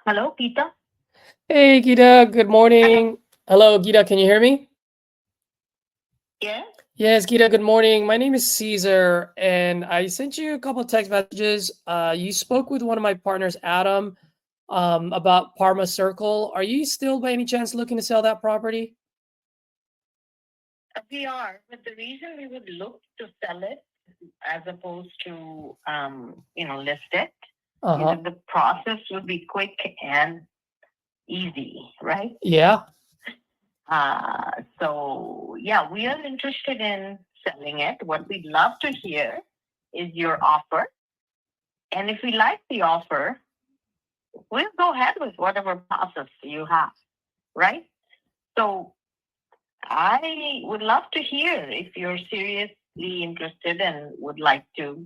Hello, Peter. Hey, Gita, good Hello. morning. Hello, Gita, can you hear me? Yeah. Yes, Gita, good morning. My name is Caesar, and I sent you a couple of text messages. You spoke with one of my partners, Adam, about Parma Circle. Are you still, by any chance, looking to sell that property? We are, but the reason we would look to sell it as opposed to, list it is Uh-huh. that the process would be quick and easy, right? Yeah. So yeah, we are interested in selling it. What we'd love to hear is your offer, and if we like the offer, we'll go ahead with whatever process you have, right? So I would love to hear if you're seriously interested and would like to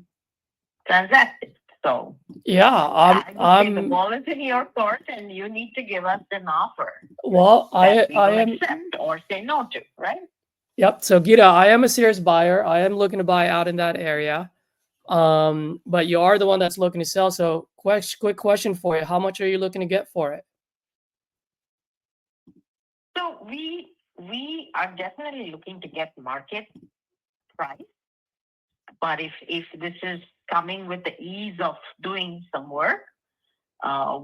transact it. So Yeah, I would say the ball is in your court and you need to give us an offer well, that we I will am, accept or say no to, right? yep. So, Gita, I am a serious buyer. I am looking to buy out in that area. But you are the one that's looking to sell. So, quick question for you. How much are you looking to get for it? So we are definitely looking to get market price, but if this is coming with the ease of doing some work,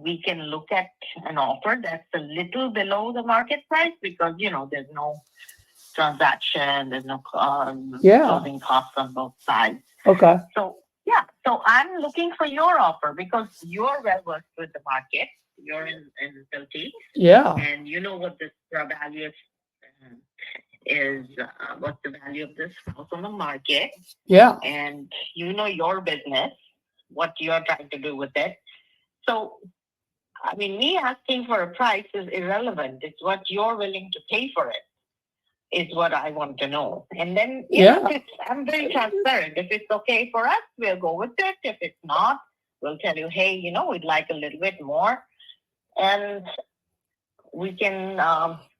we can look at an offer that's a little below the market price because there's no transaction, there's no Yeah. closing costs on both sides. Okay. So yeah, so I'm looking for your offer because you're well versed with the market. You're in Philippines, Yeah. and you know what this value is. What's the value of this house on the market? Yeah. And you know your business, what you're trying to do with it. So I mean, me asking for a price is irrelevant. It's what you're willing to pay for it is what I want to know. And then, I'm very transparent. If it's okay for us, we'll go with it. If it's not, we'll tell you, hey, we'd like a little bit more. And we can.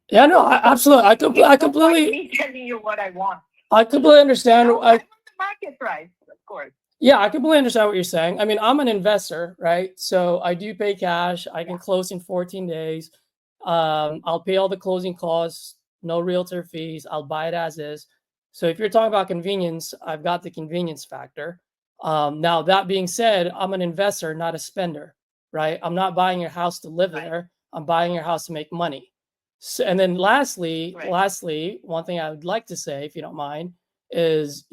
Yeah, no, absolutely. I No point completely, me telling you what I want. I completely understand. I want the market price, of course. Yeah, I completely understand what you're saying. I mean, I'm an investor, right? So I do pay cash. I can close in 14 days. I'll pay all the closing costs, no realtor fees. I'll buy it as is. So if you're talking about convenience, I've got the convenience factor. Now that being said, I'm an investor, not a spender, right? I'm not buying your house to live there. I'm buying your house to make money. So, and then lastly, one thing I would like to say, if you don't mind, is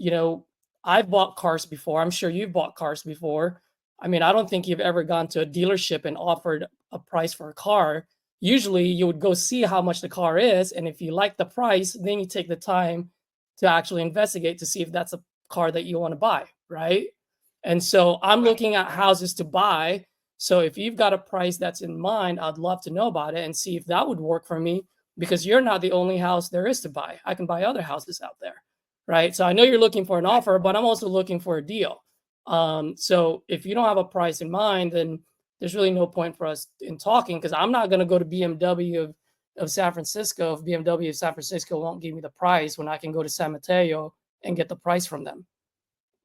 I've bought cars before. I'm sure you've bought cars before. I mean, I don't think you've ever gone to a dealership and offered a price for a car. Usually, you would go see how much the car is, and if you like the price, then you take the time to actually investigate to see if that's a car that you want to buy, right? And so I'm looking at houses to buy. So if you've got a price that's in mind, I'd love to know about it and see if that would work for me because you're not the only house there is to buy. I can buy other houses out there, right? So I know you're looking for an offer, but I'm also looking for a deal. So if you don't have a price in mind, then there's really no point for us in talking because I'm not going to go to BMW of San Francisco if BMW of San Francisco won't give me the price when I can go to San Mateo and get the price from them.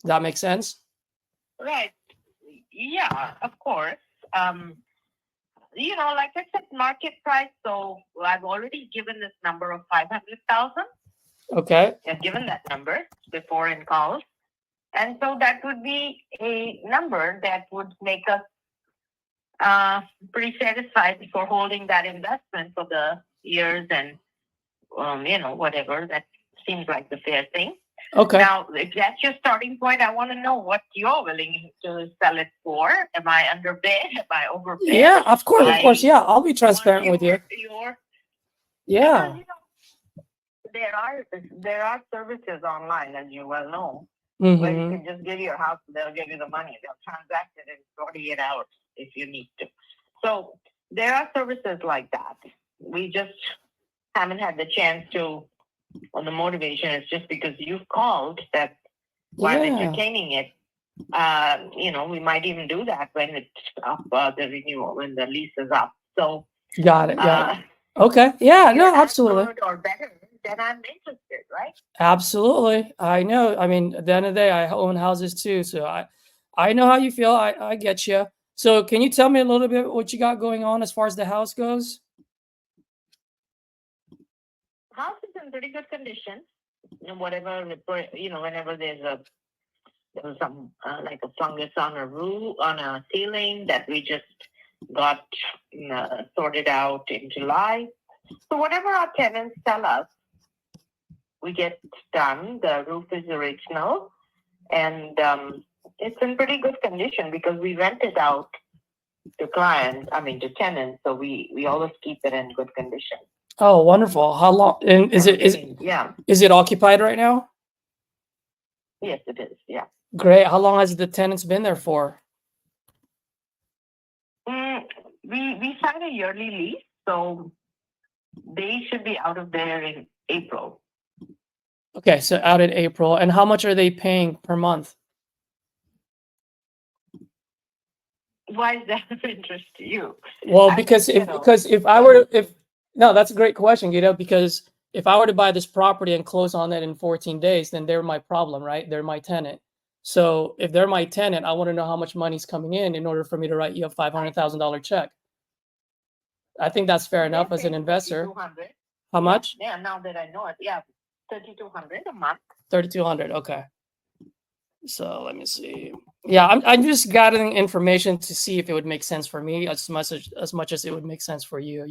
Does that make sense? Right. Yeah, of course. Like I said, market price. So I've already given this number of 500,000. Okay. I've given that number before in calls. And so that would be a number that would make us pretty satisfied for holding that investment for the years and, whatever. That seems like the fair thing. Okay. Now, if that's your starting point, I want to know what you're willing to sell it for. Am I underbid? Am I overbid? Yeah, of course. Yeah, I'll be transparent with you. Yeah. There are services online, as you well know, where you can just give your house, they'll give you the money. They'll transact it in 48 hours if you need to. So there are services like that. We just haven't had the chance to, or the motivation is just because you've called that while entertaining it. We might even do that when it's up, the renewal, when the lease is up. So got it. Okay. Yeah, no, absolutely. Or better, then I'm interested, right? Absolutely. I know. I mean, at the end of the day, I own houses too, so I know how you feel. I get you. So can you tell me a little bit what you got going on as far as the house goes? House is in pretty good condition. Whatever, whenever there was some like a fungus on a roof, on a ceiling that we just got sorted out in July. So whatever our tenants tell us, we get done. The roof is original, and it's in pretty good condition because we rent it out to tenants. So we always keep it in good condition. Oh, wonderful! How long? And is it occupied right now? Yes, it is. Yeah. Great. How long has the tenants been there for? We signed a yearly lease, so they should be out of there in April. Okay, so out in April. And how much are they paying per month? Why is that of interest to you? Well, because if I were to, no, that's a great question, because if I were to buy this property and close on it in 14 days, then they're my problem, right? They're my tenant. So if they're my tenant, I want to know how much money's coming in order for me to write you a $500,000 check. I think that's fair enough as an investor. How much? Yeah, now that I know it, yeah, $3,200 a month. $3,200. Okay. So let me see. Yeah, I'm just gathering information to see if it would make sense for me as much as it would make sense for you.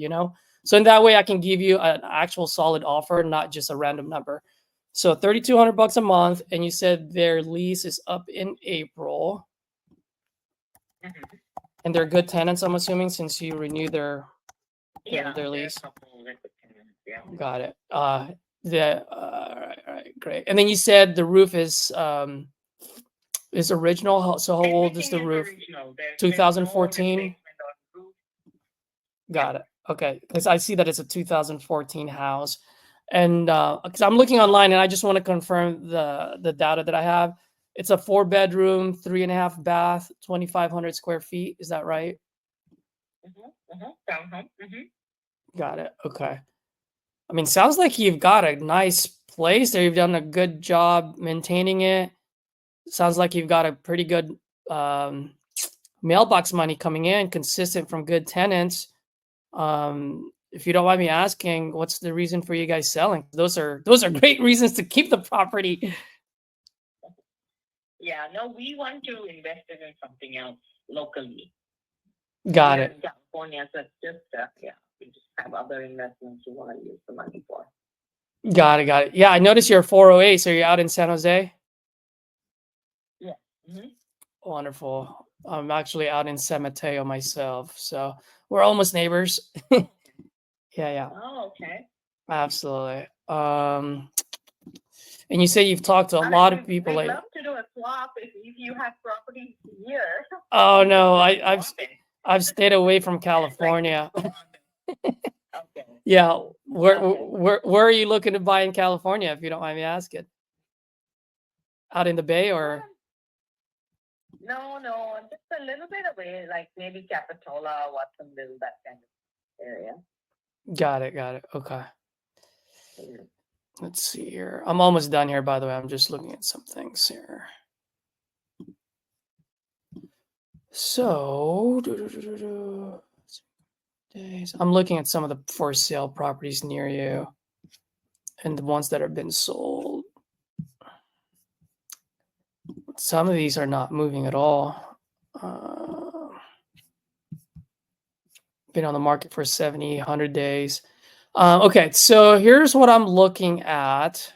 So in that way, I can give you an actual solid offer, not just a random number. So $3,200 a month, and you said their lease is up in April, and they're good tenants, I'm assuming, since you renewed their lease. Yeah. Got it. All right, great. And then you said the roof is original. So how old is the roof? 2014. Got it. Okay, because I see that it's a 2014 house, and because I'm looking online, and I just want to confirm the data that I have. It's a 4-bedroom, 3.5 bath, 2,500 square feet. Is that right? Got it. Okay. I mean, sounds like you've got a nice place there. You've done a good job maintaining it. Sounds like you've got a pretty good mailbox money coming in, consistent from good tenants. If you don't mind me asking, what's the reason for you guys selling? Those are great reasons to keep the property. Yeah, no, we want to invest it in something else locally. Got it. In California, so it's just we just have other investments we want to use the money for. Got it. Yeah, I noticed you're 408, so you're out in San Jose? Yeah. Mm-hmm. Wonderful. I'm actually out in San Mateo myself, so we're almost neighbors. Yeah. Oh, okay. Absolutely. And you say you've talked to a lot of people. I'd love to do a swap if you have properties here. Oh no, I've stayed away from California. Okay. Yeah, where are you looking to buy in California, if you don't mind me asking? Out in the Bay or? No, just a little bit away, like maybe Capitola, Watsonville, that kind of area. Got it. Okay. Let's see here. I'm almost done here, by the way. I'm just looking at some things here. So, I'm looking at some of the for sale properties near you and the ones that have been sold. Some of these are not moving at all. Been on the market for 70, 100 days. Okay, so here's what I'm looking at.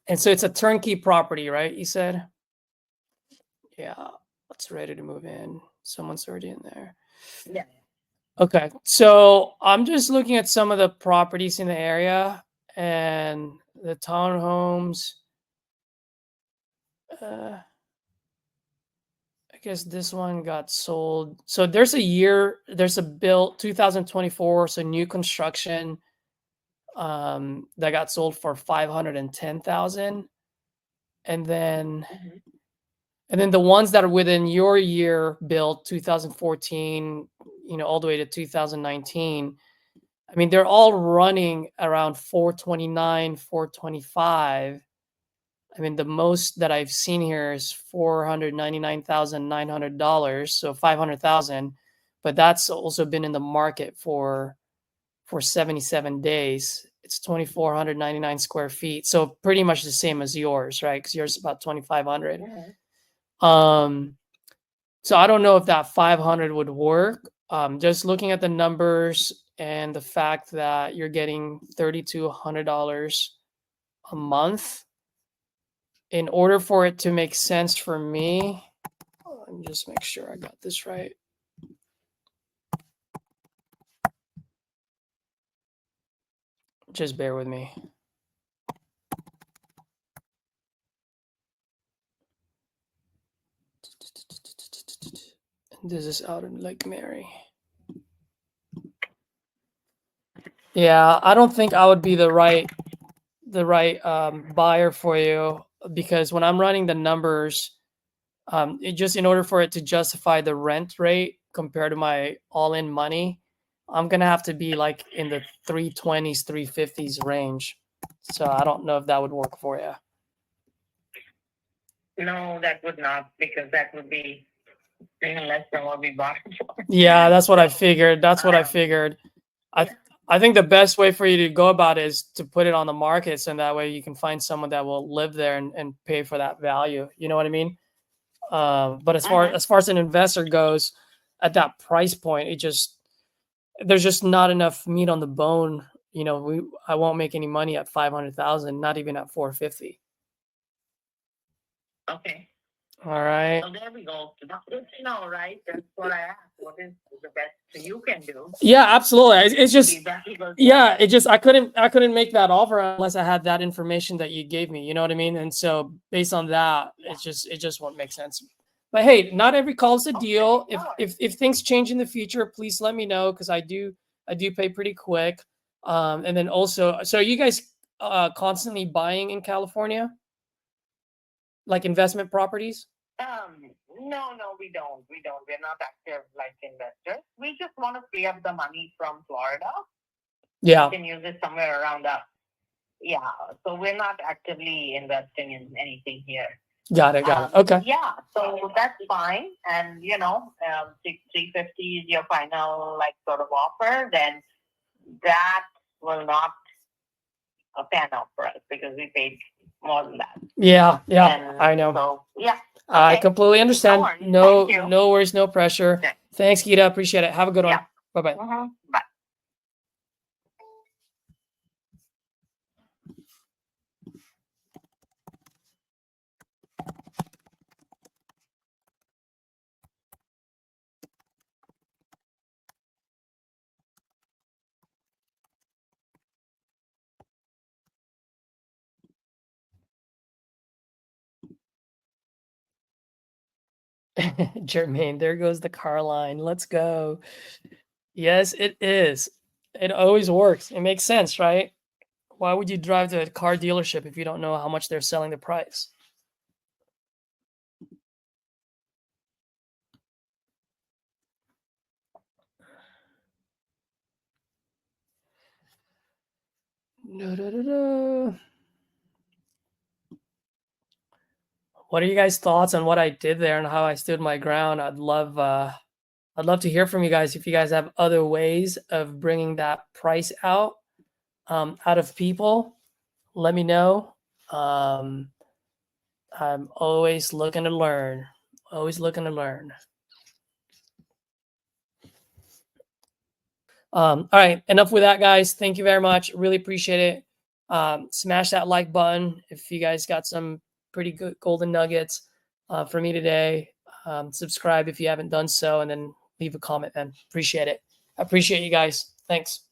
And so it's a turnkey property, right? You said? Yeah, it's ready to move in. Someone's already in there. Yeah. Okay, so I'm just looking at some of the properties in the area and the townhomes. I guess this one got sold. So there's a built 2024, so new construction that got sold for 510,000. And then the ones that are within your year built 2014, all the way to 2019. I mean, they're all running around 429, 425. I mean, the most that I've seen here is $499,900, so 500,000, but that's also been in the market for 77 days. It's 2,499 square feet, so pretty much the same as yours, right? Because yours is about 2,500. So I don't know if that 500 would work. Just looking at the numbers and the fact that you're getting $3,200 a month, in order for it to make sense for me, let me just make sure I got this right. Just bear with me. This is out in Lake Mary. Yeah, I don't think I would be the right buyer for you, because when I'm running the numbers, it just, in order for it to justify the rent rate compared to my all-in money, I'm gonna have to be like in the 320s, 350s range. So I don't know if that would work for you. No, that would not, because that would be even less than what we bought it for. Yeah, that's what I figured. That's what I figured. I think the best way for you to go about it is to put it on the market, so that way you can find someone that will live there and pay for that value. You know what I mean? But as far as an investor goes, at that price point, there's just not enough meat on the bone. You know, I won't make any money at 500,000, not even at 450. Okay. All right. So there we go. That's good to know, right? That's what I asked. What is the best you can do? Yeah, absolutely. It's just, I couldn't make that offer unless I had that information that you gave me. You know what I mean? And so based on that, it just won't make sense. But hey, not every call is a deal. If things change in the future, please let me know, because I do pay pretty quick. And then also, so are you guys constantly buying in California, like investment properties? No, we don't. We're not active like investors. We just want to free up the money from Florida. Yeah. We can use it somewhere around us. Yeah. So we're not actively investing in anything here. Got it. Okay. Yeah. So that's fine. And 350 is your final sort of offer. Then that will not pan out for us, because we paid more than that. Yeah. I know. So yeah. Okay. I completely understand. No worries, no pressure. Okay. Thanks, Geeta. Appreciate it. Have a good one. Bye-bye. Bye. Jermaine, there goes the car line. Let's go. Yes, it is. It always works. It makes sense, right? Why would you drive to a car dealership if you don't know how much they're selling the price? What are you guys' thoughts on what I did there and how I stood my ground? I'd love to hear from you guys. If you guys have other ways of bringing that price out of people, let me know. I'm always looking to learn. Always looking to learn. All right, enough with that, guys. Thank you very much. Really appreciate it. Smash that like button if you guys got some pretty good golden nuggets for me today. Subscribe if you haven't done so, and then leave a comment, then. Appreciate it. I appreciate you guys. Thanks.